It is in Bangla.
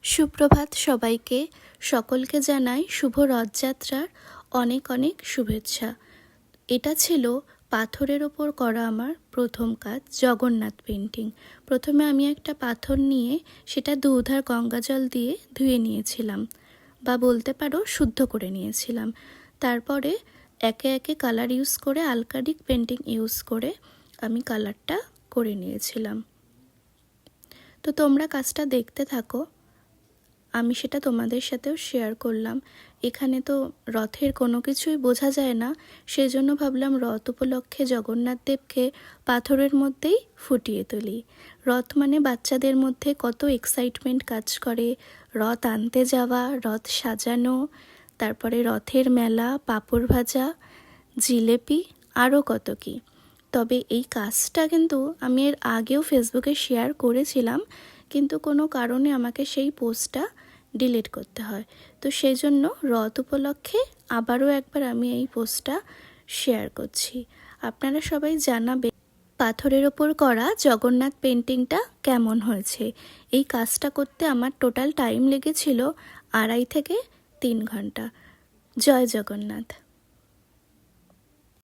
সুপ্রভাত সবাইকে। সকলকে জানাই শুভ রথযাত্রার অনেক অনেক শুভেচ্ছা। এটা ছিল পাথরের ওপর করা আমার প্রথম কাজ, জগন্নাথ পেন্টিং। প্রথমে আমি একটা পাথর নিয়ে সেটা দুধার গঙ্গাজল দিয়ে ধুয়ে নিয়েছিলাম, বা বলতে পারো শুদ্ধ করে নিয়েছিলাম। তারপরে একে একে কালার ইউজ করে, আলকালিক পেন্টিং ইউজ করে আমি কালারটা করে নিয়েছিলাম। তো তোমরা কাজটা দেখতে থাকো, আমি সেটা তোমাদের সাথেও শেয়ার করলাম। এখানে তো রথের কোনো কিছুই বোঝা যায় না, সেই জন্য ভাবলাম রথ উপলক্ষে জগন্নাথ দেবকে পাথরের মধ্যেই ফুটিয়ে তুলি। রথ মানে বাচ্চাদের মধ্যে কত এক্সাইটমেন্ট কাজ করে, রথ আনতে যাওয়া, রথ সাজানো, তারপরে রথের মেলা, পাঁপড় ভাজা, জিলেপি, আরও কত কী। তবে এই কাজটা কিন্তু আমি এর আগেও ফেসবুকে শেয়ার করেছিলাম, কিন্তু কোনো কারণে আমাকে সেই পোস্টটা ডিলিট করতে হয়। তো সেই জন্য রথ উপলক্ষে আবারও একবার আমি এই পোস্টটা শেয়ার করছি। আপনারা সবাই জানাবে পাথরের ওপর করা জগন্নাথ পেন্টিংটা কেমন হয়েছে। এই কাজটা করতে আমার টোটাল টাইম লেগেছিল 2.5 থেকে 3 ঘন্টা। জয় জগন্নাথ।